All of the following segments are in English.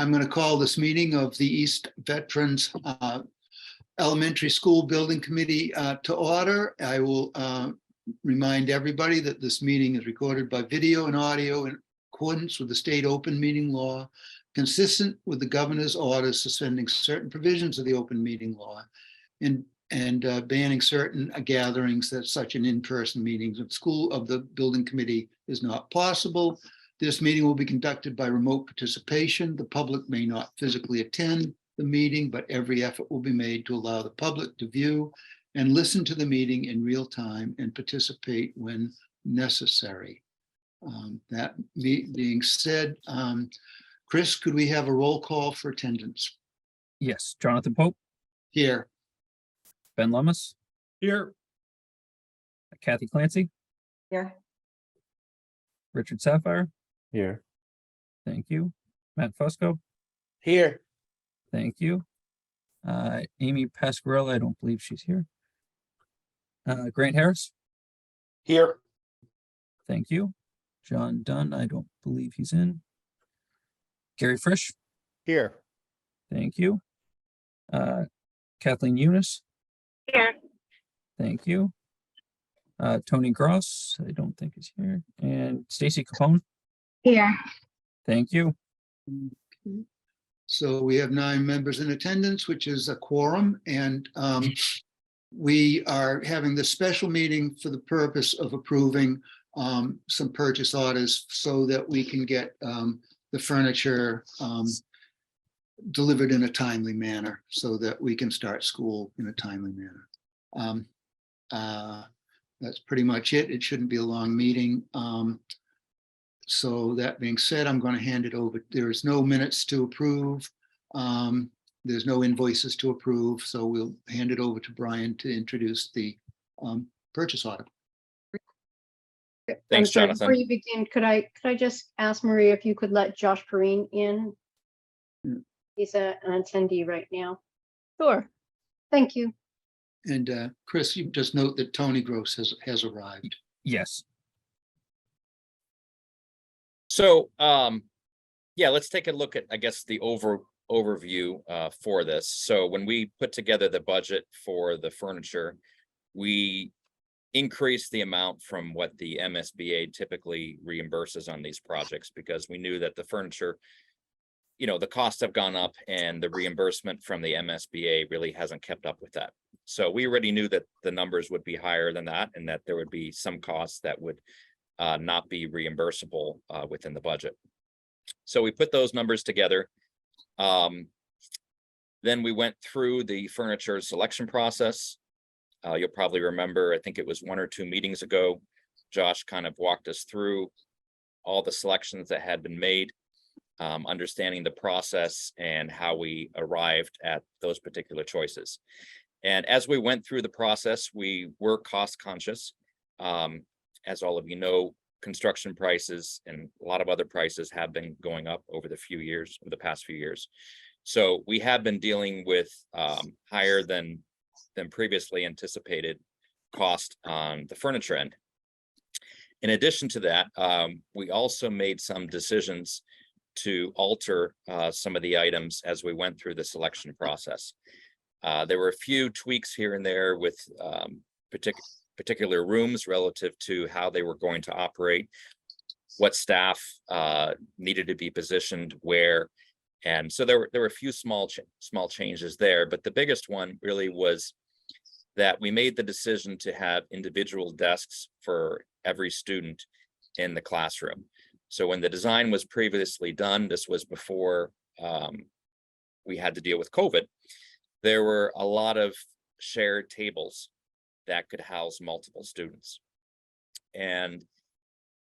I'm going to call this meeting of the East Veterans Elementary School Building Committee to order. I will remind everybody that this meeting is recorded by video and audio in accordance with the state open meeting law, consistent with the governor's orders suspending certain provisions of the open meeting law and banning certain gatherings that such an in-person meetings of school of the building committee is not possible. This meeting will be conducted by remote participation. The public may not physically attend the meeting, but every effort will be made to allow the public to view and listen to the meeting in real time and participate when necessary. That being said, Chris, could we have a roll call for attendance? Yes, Jonathan Pope, Here. Ben Lummis, Here. Kathy Clancy, Here. Richard Sapphire. Here. Thank you. Matt Fusco. Here. Thank you. Amy Pasquarella, I don't believe she's here. Grant Harris. Here. Thank you. John Dunn, I don't believe he's in. Gary Frisch. Here. Thank you. Kathleen Eunice. Here. Thank you. Tony Gross, I don't think is here. And Stacy Capone. Here. Thank you. So we have 9 members in attendance, which is a quorum, and we are having this special meeting for the purpose of approving some purchase orders so that we can get the furniture delivered in a timely manner so that we can start school in a timely manner. That's pretty much it. It shouldn't be a long meeting. So that being said, I'm going to hand it over. There is no minutes to approve. There's no invoices to approve. So we'll hand it over to Brian to introduce the purchase order. Thanks, Jonathan. Before you begin, could I just ask Maria if you could let Josh Perrine in? He's an attendee right now. Sure. Thank you. And Chris, you just note that Tony Gross has arrived. Yes. So, yeah, let's take a look at, I guess, the overview for this. So when we put together the budget for the furniture, we increased the amount from what the MSBA typically reimburses on these projects, because we knew that the furniture, you know, the costs have gone up and the reimbursement from the MSBA really hasn't kept up with that. So we already knew that the numbers would be higher than that and that there would be some costs that would not be reimbursable within the budget. So we put those numbers together. Then we went through the furniture selection process. You'll probably remember, I think it was 1 or 2 meetings ago, Josh kind of walked us through all the selections that had been made, understanding the process and how we arrived at those particular choices. And as we went through the process, we were cost conscious. As all of you know, construction prices and a lot of other prices have been going up over the past few years. So we have been dealing with higher than previously anticipated cost on the furniture end. In addition to that, we also made some decisions to alter some of the items as we went through the selection process. There were a few tweaks here and there with particular rooms relative to how they were going to operate, what staff needed to be positioned where. And so there were a few small changes there, but the biggest one really was that we made the decision to have individual desks for every student in the classroom. So when the design was previously done, this was before we had to deal with COVID, there were a lot of shared tables that could house multiple students. And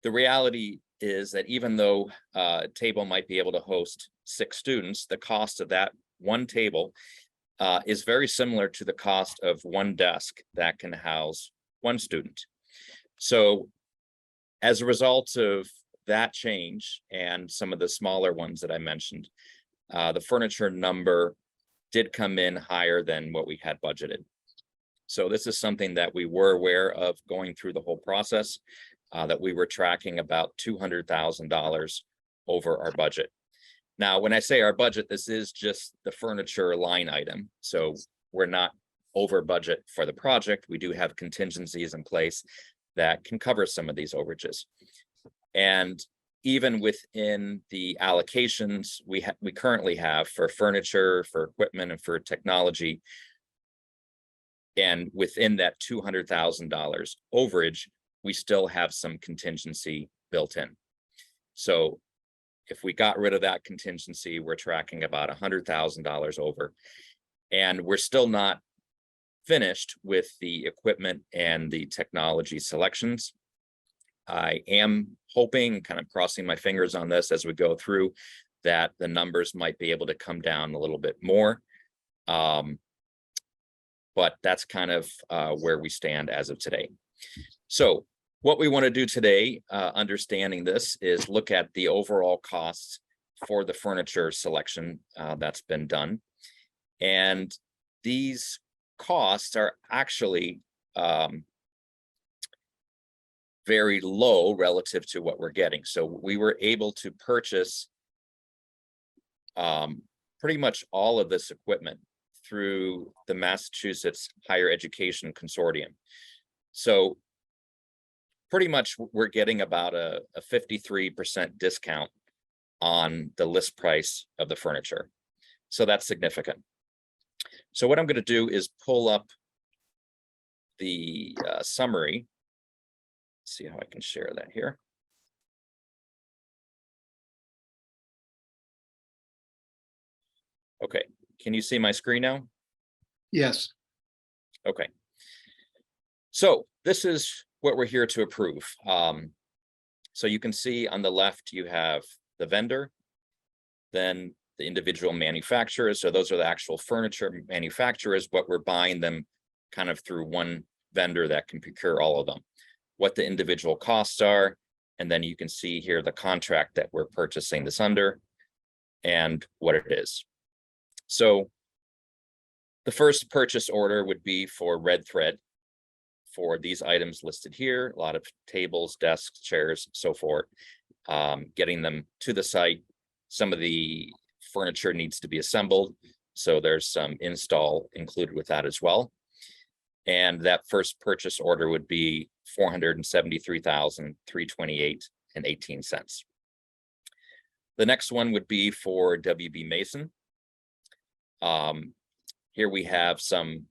the reality is that even though a table might be able to host 6 students, the cost of that one table is very similar to the cost of one desk that can house 1 student. So as a result of that change and some of the smaller ones that I mentioned, the furniture number did come in higher than what we had budgeted. So this is something that we were aware of going through the whole process, that we were tracking about $200,000 over our budget. Now, when I say our budget, this is just the furniture line item. So we're not over budget for the project. We do have contingencies in place that can cover some of these overages. And even within the allocations we currently have for furniture, for equipment, and for technology, and within that $200,000 overage, we still have some contingency built in. So if we got rid of that contingency, we're tracking about $100,000 over, and we're still not finished with the equipment and the technology selections. I am hoping, kind of crossing my fingers on this as we go through, that the numbers might be able to come down a little bit more. But that's kind of where we stand as of today. So what we want to do today, understanding this, is look at the overall costs for the furniture selection that's been done. And these costs are actually very low relative to what we're getting. So we were able to purchase pretty much all of this equipment through the Massachusetts Higher Education Consortium. So pretty much we're getting about a 53% discount on the list price of the furniture. So that's significant. So what I'm going to do is pull up the summary. See how I can share that here. Okay, can you see my screen now? Yes. Okay. So this is what we're here to approve. So you can see on the left, you have the vendor, then the individual manufacturers. So those are the actual furniture manufacturers, but we're buying them kind of through one vendor that can procure all of them, what the individual costs are. And then you can see here the contract that we're purchasing this under and what it is. So the first purchase order would be for Red Thread for these items listed here, a lot of tables, desks, chairs, so forth, getting them to the site. Some of the furniture needs to be assembled, so there's some install included with that as well. And that first purchase order would be $473,328.18. The next one would be for WB Mason. Here we have some,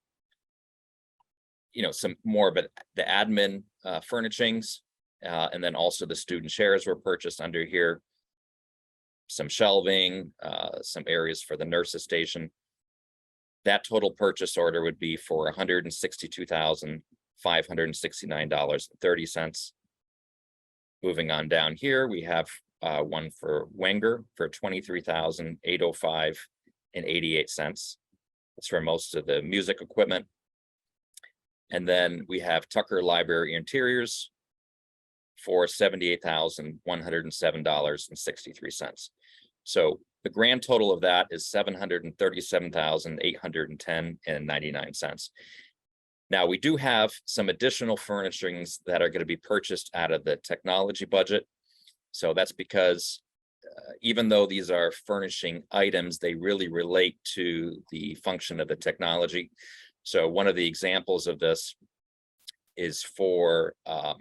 some more of the admin furnishings, and then also the student chairs were purchased under here. Some shelving, some areas for the nurses station. That total purchase order would be for $162,569.30. Moving on down here, we have one for Wenger for $23,805.88. It's for most of the music equipment. And then we have Tucker Library Interiors for $78,107.63. So the grand total of that is $737,810.99. Now we do have some additional furnishings that are going to be purchased out of the technology budget. So that's because even though these are furnishing items, they really relate to the function of the technology. So one of the examples of this is for a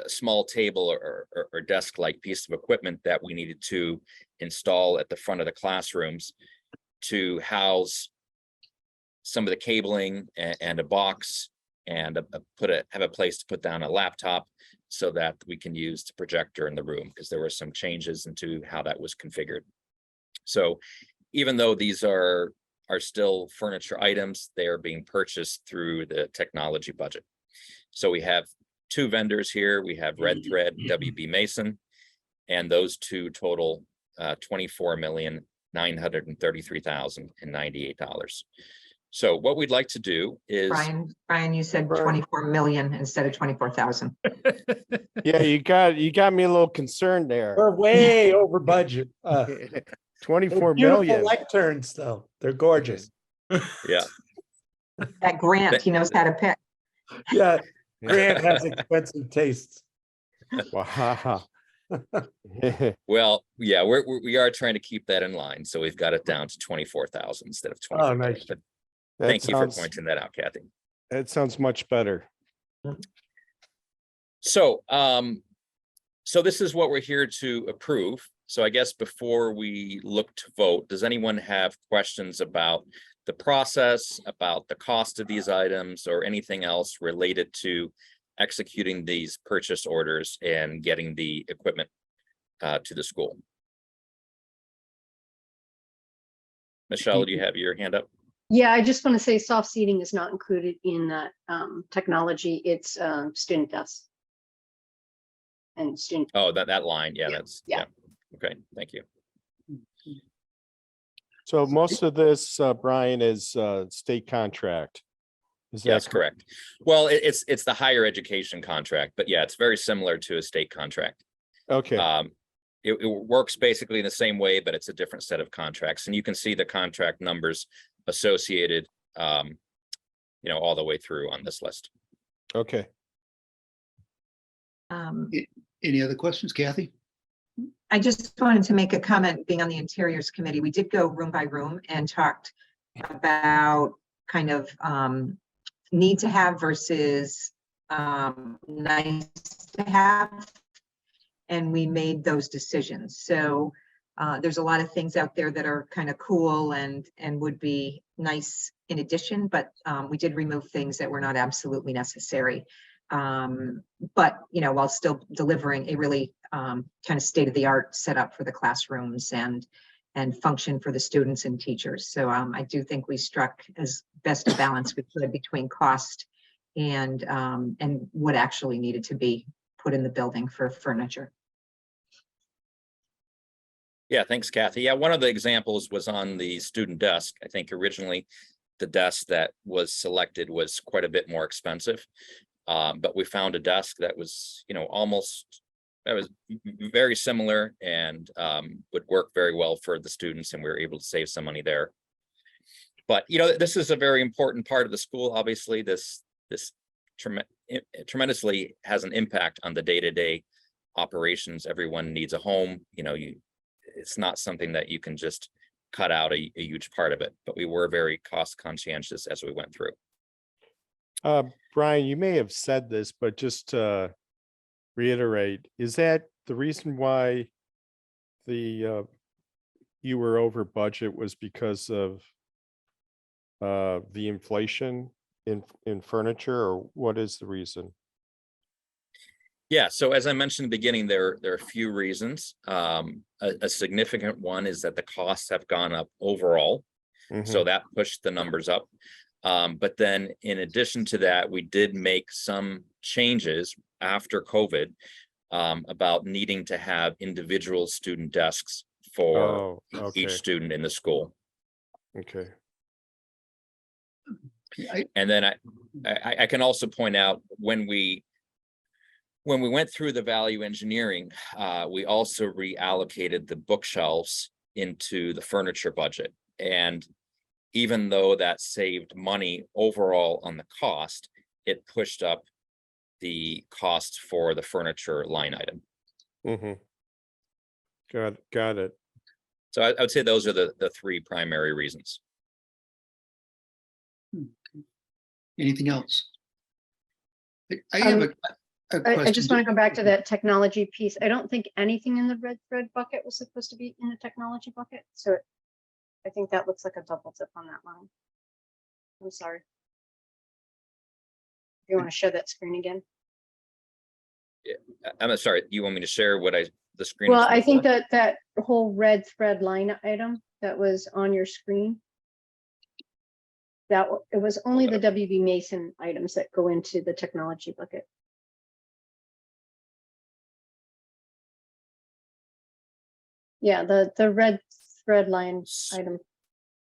small table or desk-like piece of equipment that we needed to install at the front of the classrooms to house some of the cabling and a box and have a place to put down a laptop so that we can use the projector in the room, because there were some changes into how that was configured. So even though these are still furniture items, they are being purchased through the technology budget. So we have two vendors here. We have Red Thread, WB Mason, and those two total $24,933,098. So what we'd like to do is Brian, you said 24 million instead of 24,000. Yeah, you got me a little concerned there. We're way over budget. 24 Beautiful million. lecterns, though. They're gorgeous. yeah. That Grant, he knows how to pick. Yeah, Grant has expensive tastes. Wow. Well, yeah, we are trying to keep that in line, so we've got it down to 24,000 instead of Oh, 24. nice. But That thank you for sounds- pointing that out, Kathy. That sounds much better. So, so this is what we're here to approve. So I guess before we look to vote, does anyone have questions about the process, about the cost of these items, or anything else related to executing these purchase orders and getting the equipment to the school? Michelle, do you have your hand up? Yeah, I just want to say soft seating is not included in that technology. It's student desks. And student, Oh, that line, yeah, Yeah, that's, yeah. yeah. Okay, thank you. So most of this, Brian, is state contract. Is that That's correct. Well, it's the higher education contract, but yeah, it's very similar to a state contract. Okay, It works basically in the same way, but it's a different set of contracts, and you can see the contract numbers associated, all the way through on this list. okay. Any other questions, Kathy? I just wanted to make a comment, being on the Interiors Committee, we did go room by room and talked about kind of need to have versus nice to have. And we made those decisions. So there's a lot of things out there that are kind of cool and would be nice in addition, but we did remove things that were not absolutely necessary. But, while still delivering a really kind of state-of-the-art setup for the classrooms and function for the students and teachers. So I do think we struck as best a balance we could between cost and what actually needed to be put in the building for furniture. Yeah, thanks, Kathy. Yeah, one of the examples was on the student desk. I think originally the desk that was selected was quite a bit more expensive. But we found a desk that was, that was very similar and would work very well for the students, and we were able to save some money there. But, this is a very important part of the school. Obviously, this tremendously has an impact on the day-to-day operations. Everyone needs a home, it's not something that you can just cut out a huge part of it, but we were very cost conscientious as we went through. Brian, you may have said this, but just to reiterate, is that the reason why you were over budget was because of the inflation in furniture, or what is the reason? Yeah, so as I mentioned in the beginning, there are a few reasons. A significant one is that the costs have gone up overall, so that pushed the numbers up. But then in addition to that, we did make some changes after COVID about needing to have individual student desks for okay. each student in the school. Okay. And then I can also point out when we went through the value engineering, we also reallocated the bookshelves into the furniture budget. And even though that saved money overall on the cost, it pushed up the cost for the furniture line item. Got it. So I would say those are the three primary reasons. Anything else? I have a question. I just want to go back to that technology piece. I don't think anything in the red thread bucket was supposed to be in the technology bucket. So I think that looks like a double dip on that line. I'm sorry. Do you want to show that screen again? I'm sorry, you want me to share the screen? Well, was I think before? that whole red thread line item that was on your screen, it was only the WB Mason items that go into the technology bucket. Yeah, the red thread line item.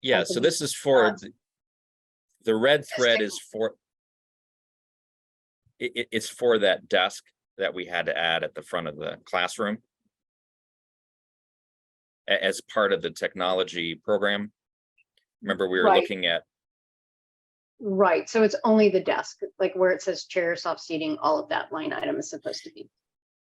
Yeah, so this is for the red thread is for it's for that desk that we had to add at the front of the classroom as part of the technology program. Remember, we were Right. looking at. Right, so it's only the desk, like where it says chair, soft seating, all of that line item is supposed to be.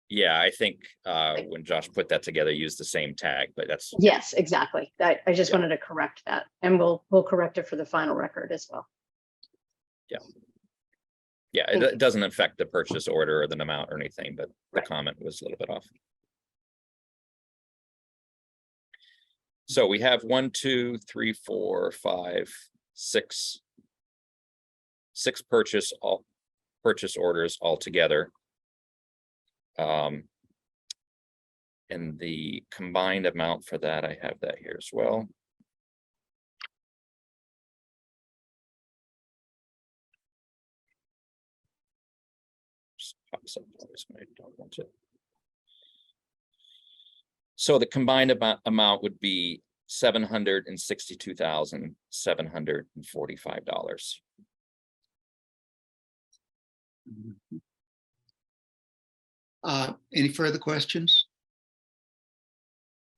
Yeah, I think when Josh put that together, he used the same tag, but that's, Yes, exactly. I just Yeah. wanted to correct that, and we'll correct it for the final record as well. yeah, Thank you. it doesn't affect the purchase order or the amount or anything, but the Right. comment was a little bit off. So we have 1, 2, 3, 4, 5, 6. 6 purchase orders altogether. And the combined amount for that, I have that here as well. Just pops up always when I don't want it. So the combined amount would be $762,745. Any further questions?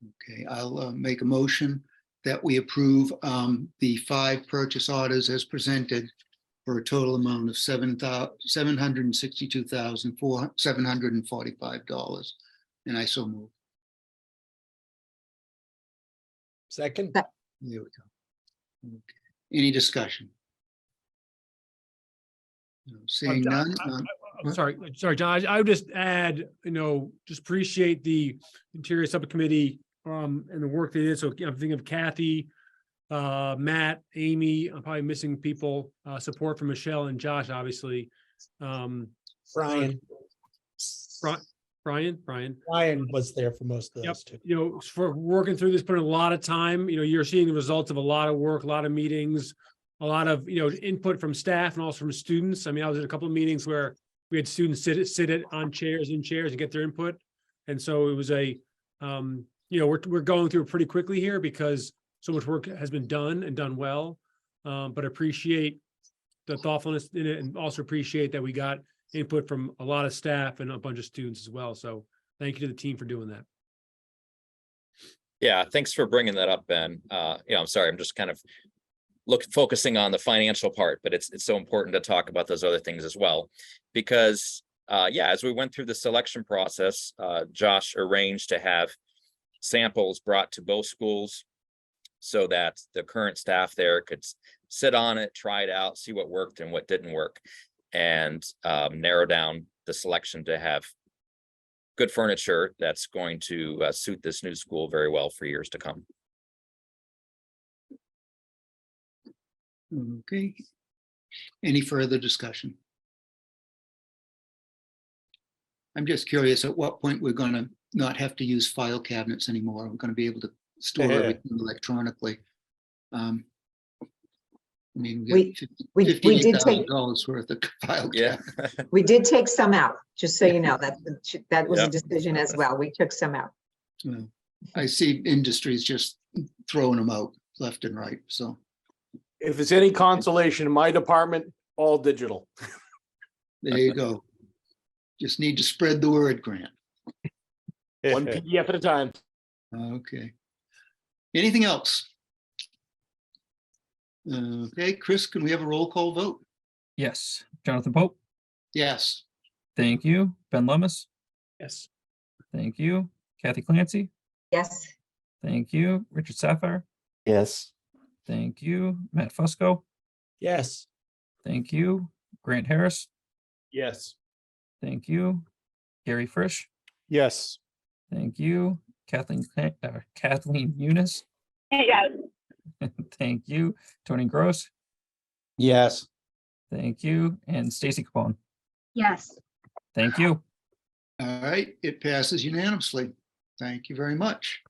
Okay, I'll make a motion that we approve the 5 purchase orders as presented for a total amount of $762,745. And I so move. Second, There we go. Okay. Any discussion? No, seeing none. I'm sorry, John, I would just add, just appreciate the Interior Subcommittee and the work they did. So I'm thinking of Kathy, Matt, Amy, I'm probably missing people, support from Michelle and Josh, obviously. Brian. Brian. Brian was there for most of Yep. those two. For working through this, putting a lot of time, you're seeing the results of a lot of work, a lot of meetings, a lot of, input from staff and also from students. I mean, I was in a couple of meetings where we had students sit on chairs and get their input. And so it was we're going through it pretty quickly here because so much work has been done and done well. But appreciate the thoughtfulness in it and also appreciate that we got input from a lot of staff and a bunch of students as well. So thank you to the team for doing that. Yeah, thanks for bringing that up, Ben. I'm sorry, I'm just kind of focusing on the financial part, but it's so important to talk about those other things as well. Because as we went through the selection process, Josh arranged to have samples brought to both schools so that the current staff there could sit on it, try it out, see what worked and what didn't work, and narrow down the selection to have good furniture that's going to suit this new school very well for years to come. Okay. Any further discussion? I'm just curious at what point we're going to not have to use file cabinets anymore. We're going to be able to store Yeah. everything electronically. I mean, We did take, $58,000 worth of file Yeah. cabinet. we did take some out, just so you know, that was a Yep. decision as well. We took some out. Well, I see industries just throwing them out left and right, so. If it's any consolation, in my department, all digital. There you go. Just need to spread the word, Grant. One PDF at a time. Okay. Anything else? Okay, Chris, can we have a roll call vote? Yes. Jonathan Pope. Yes. Thank you. Ben Lummis. Yes. Thank you. Kathy Clancy. Yes, Thank you. Richard Sapphire. Yes. Thank you. Matt Fusco. Yes. Thank you. Grant Harris. Yes. Thank you. Gary Frisch. Yes. Thank you. Kathleen Eunice. Yes. Thank you. Tony Gross. Yes. Thank you. And Stacy Capone. Yes. Thank you. All right, it passes unanimously. Thank you very much.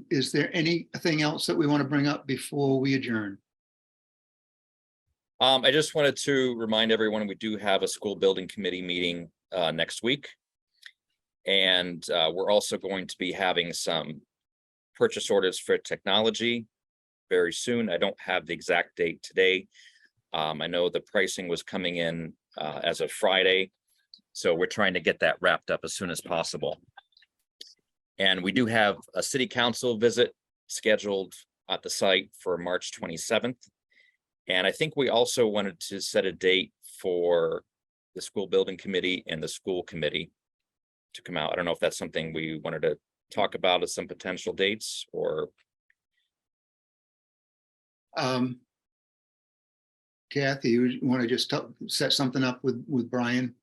Is there anything else that we want to bring up before we adjourn? I just wanted to remind everyone, we do have a school building committee meeting next week. And we're also going to be having some purchase orders for technology very soon. I don't have the exact date today. I know the pricing was coming in as of Friday. So we're trying to get that wrapped up as soon as possible. And we do have a city council visit scheduled at the site for March 27th. And I think we also wanted to set a date for the school building committee and the school committee to come out. I don't know if that's something we wanted to talk about as some potential dates or, Kathy, you want to just set something up with Brian?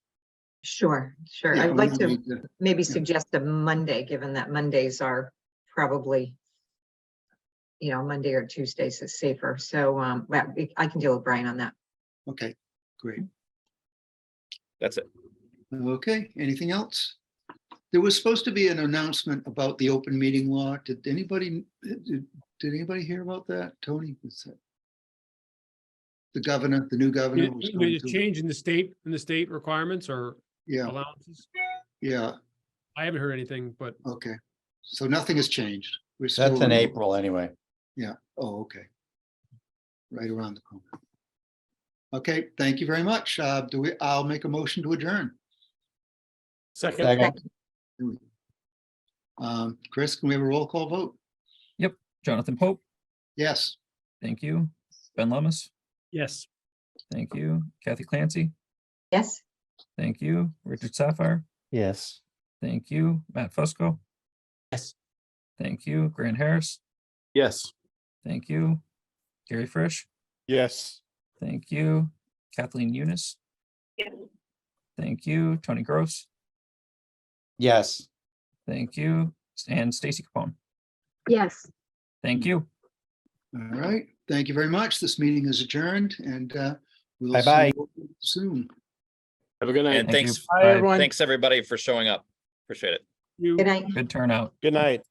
Sure, sure. Yeah, I'd we like don't to need to- maybe yeah. suggest a Monday, given that Mondays are probably, Monday or Tuesdays is safer. So well, I can deal with Brian on that. Okay, great. that's it. Okay, anything else? There was supposed to be an announcement about the open meeting law. Did anybody hear about that? Tony? Was that- The governor, the new governor was You going mean a to, change in the state requirements or yeah, allowances? yeah, I haven't heard anything, but okay. So nothing has changed. We're still. That's in April anyway. Yeah, oh, okay. Right around the corner. Okay, thank you very much. I'll make a motion to adjourn. Second, Second. Chris, can we have a roll call vote? Jonathan Pope, Yes, thank you. Ben Lummis, yes. thank you. Kathy Clancy, Yes? thank you. Richard Sapphire, Yes. thank you. Matt Fusco, Yes. thank you. Grant Harris, yes. thank you. Gary Frisch, Yes. thank you. Kathleen Eunice, thank you. Tony Gross, Yes. thank you. And Stacy Capone, Yes. thank you. all right. Thank you very much. This meeting is adjourned and we'll see Bye-bye. you soon. Have a good night. And Thank you. thanks, Bye, Bye. everyone. thanks everybody for showing up. Appreciate it. You. Good night. Good turnout. Good night.